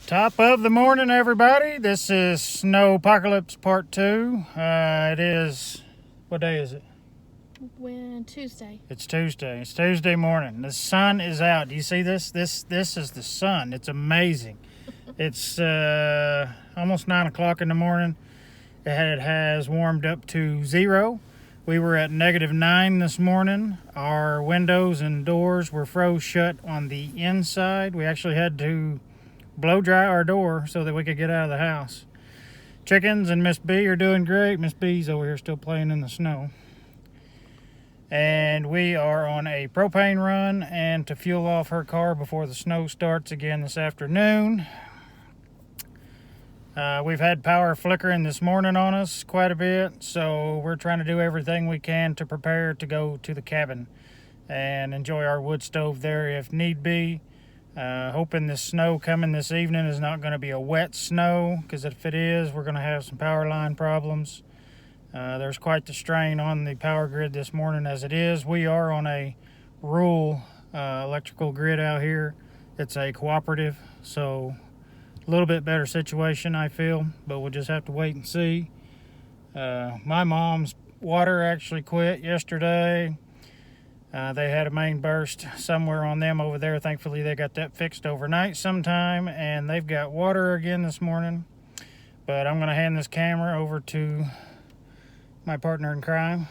Top of the morning, everybody. This is Snowpocalypse Part 2. It is, what day is it? Tuesday. It's Tuesday. It's Tuesday morning. The sun is out. Do you see this? This is the sun. It's amazing. It's almost 9 o'clock in the morning. It has warmed up to 0. We were at -9 this morning. Our windows and doors were froze shut on the inside. We actually had to blow dry our door so that we could get out of the house. Chickens and Miss B are doing great. Miss B's over here still playing in the snow. And we are on a propane run and to fuel off her car before the snow starts again this afternoon. We've had power flickering this morning on us quite a bit, so we're trying to do everything we can to prepare to go to the cabin and enjoy our wood stove there if need be. Hoping this snow coming this evening is not going to be a wet snow, because if it is, we're going to have some power line problems. There's quite the strain on the power grid this morning as it is. We are on a rural electrical grid out here. It's a cooperative, so a little bit better situation, I feel, but we'll just have to wait and see. My mom's water actually quit yesterday. They had a main burst somewhere on them over there. Thankfully, they got that fixed overnight sometime, and they've got water again this morning. But I'm going to hand this camera over to my partner in crime,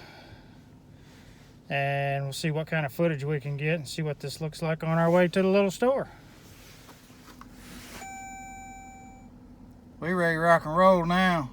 and we'll see what kind of footage we can get and see what this looks like on our way to the little store. We ready to rock and roll now.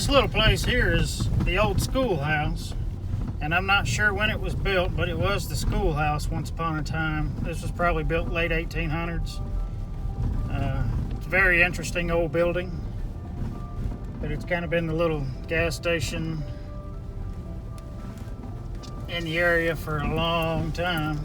This little place here is the old schoolhouse, and I'm not sure when it was built, but it was the schoolhouse once upon a time. This was probably built late 1800s. It's a very interesting old building, but it's kind of been the little gas station in the area for a long time.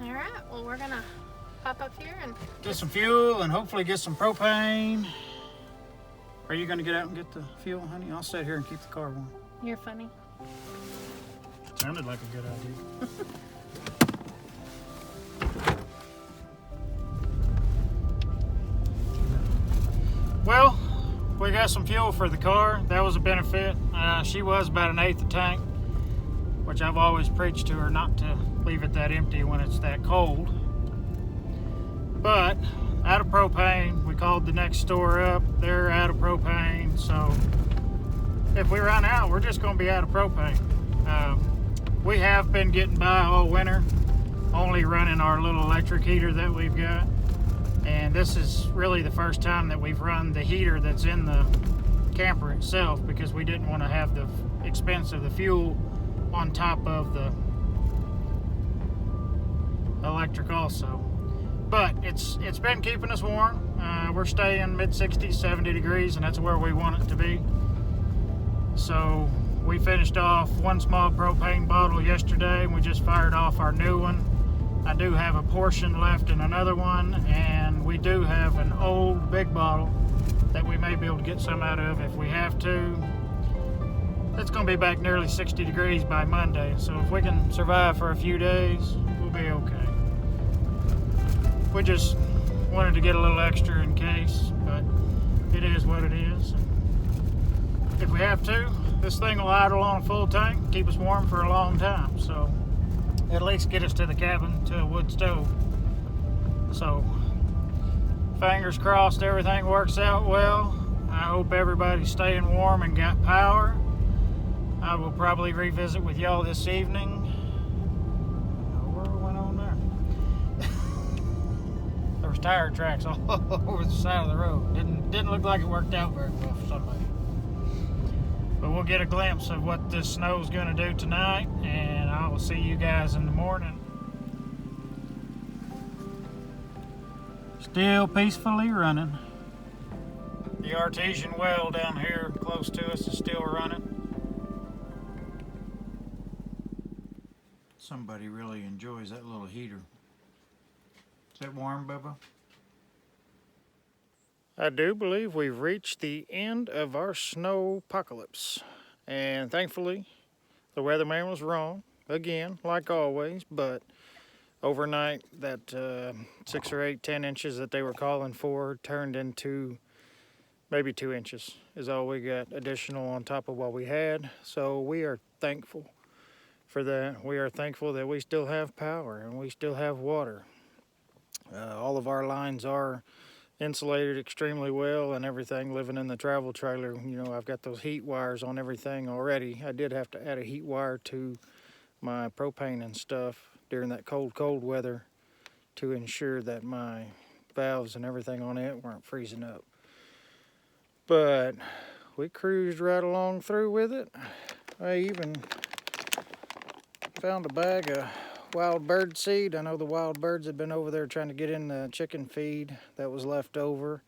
Alright, well we're gonna hop up here and Get some fuel and hopefully get some propane. Are you gonna get out and get the fuel, honey? I'll sit here and keep the car warm. you're funny. Sounded like a good idea. Well, we got some fuel for the car. That was a benefit. She was about an eighth of tank, which I've always preached to her not to leave it that empty when it's that cold. But out of propane, we called the next store up. They're out of propane, so if we run out, we're just going to be out of propane. We have been getting by all winter, only running our little electric heater that we've got. And this is really the first time that we've run the heater that's in the camper itself, because we didn't want to have the expense of the fuel on top of the electric also. But it's been keeping us warm. We're staying mid 60s, 70 degrees, and that's where we want it to be. So we finished off one small propane bottle yesterday, and we just fired off our new one. I do have a portion left in another one, and we do have an old big bottle that we may be able to get some out of if we have to. It's going to be back nearly 60 degrees by Monday, so if we can survive for a few days, we'll be okay. We just wanted to get a little extra in case, but it is what it is. If we have to, this thing will idle on a full tank, keep us warm for a long time, so at least get us to the cabin, to a wood stove. So, fingers crossed everything works out well. I hope everybody's staying warm and got power. I will probably revisit with y'all this evening. Where went on there? There was tire tracks all over the side of the road. Didn't look like it worked out very well for somebody. But we'll get a glimpse of what this snow is going to do tonight, and I will see you guys in the morning. Still peacefully running. The artesian well down here close to us is still running. Somebody really enjoys that little heater. Is that warm, Bubba? I do believe we've reached the end of our snowpocalypse, and thankfully the weatherman was wrong again, like always. But overnight, that 6 or 8, 10 inches that they were calling for turned into maybe 2 inches is all we got additional on top of what we had. So we are thankful for that. We are thankful that we still have power and we still have water. All of our lines are insulated extremely well and everything. Living in the travel trailer, you know, I've got those heat wires on everything already. I did have to add a heat wire to my propane and stuff during that cold weather to ensure that my valves and everything on it weren't freezing up. But we cruised right along through with it. I even found a bag of wild bird seed. I know the wild birds have been over there trying to get in the chicken feed that was left over,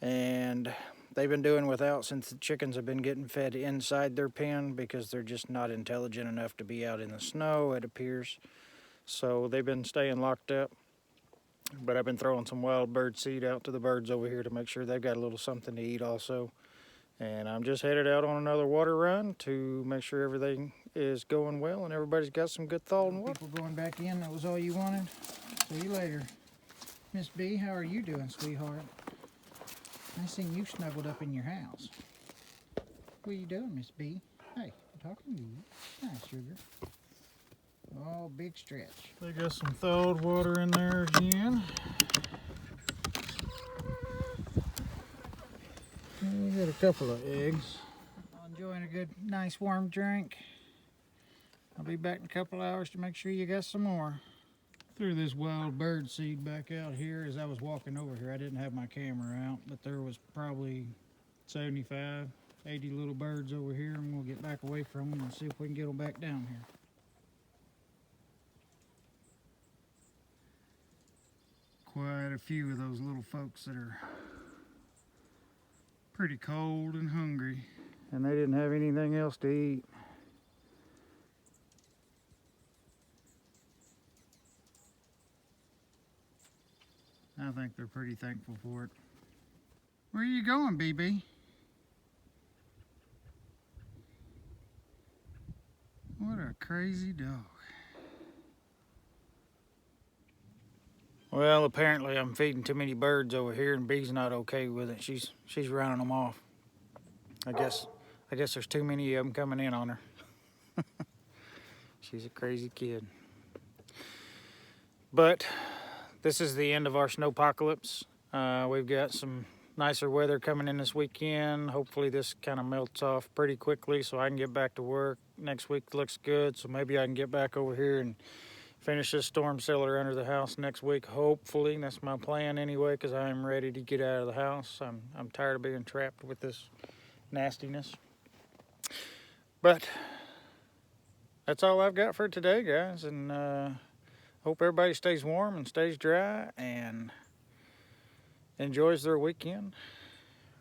and they've been doing without since the chickens have been getting fed inside their pen because they're just not intelligent enough to be out in the snow, it appears. So they've been staying locked up. But I've been throwing some wild bird seed out to the birds over here to make sure they've got a little something to eat also. And I'm just headed out on another water run to make sure everything is going well and everybody's got some good thawed water. People going back in, that was all you wanted? See you later. Miss B, how are you doing, sweetheart? I seen you snuggled up in your house. What are you doing, Miss B? Hey, I'm talking to you. Hi, sugar. Oh, big stretch. They got some thawed water in there again. Look at a couple of eggs. I'm enjoying a good, nice warm drink. I'll be back in a couple hours to make sure you got some more. Threw this wild bird seed back out here as I was walking over here. I didn't have my camera out, but there was probably 75, 80 little birds over here, and we'll get back away from them and see if we can get them back down here. Quite a few of those little folks that are pretty cold and hungry, and they didn't have anything else to eat. I think they're pretty thankful for it. Where are you going, BB? What a crazy dog. Well, apparently I'm feeding too many birds over here, and Bee's not okay with it. She's running them off. I guess there's too many of them coming in on her. She's a crazy kid. But this is the end of our snowpocalypse. We've got some nicer weather coming in this weekend. Hopefully this kind of melts off pretty quickly so I can get back to work. Next week looks good, so maybe I can get back over here and finish this storm cellar under the house next week. Hopefully, that's my plan anyway, because I am ready to get out of the house. I'm tired of being trapped with this nastiness. But that's all I've got for today, guys, and hope everybody stays warm and stays dry and enjoys their weekend.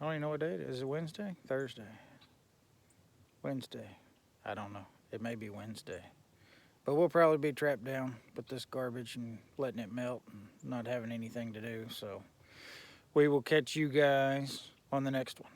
I don't even know what day it is. Is it Wednesday? Thursday? Wednesday. I don't know. It may be Wednesday. But we'll probably be trapped down with this garbage and letting it melt and not having anything to do. So we will catch you guys on the next one.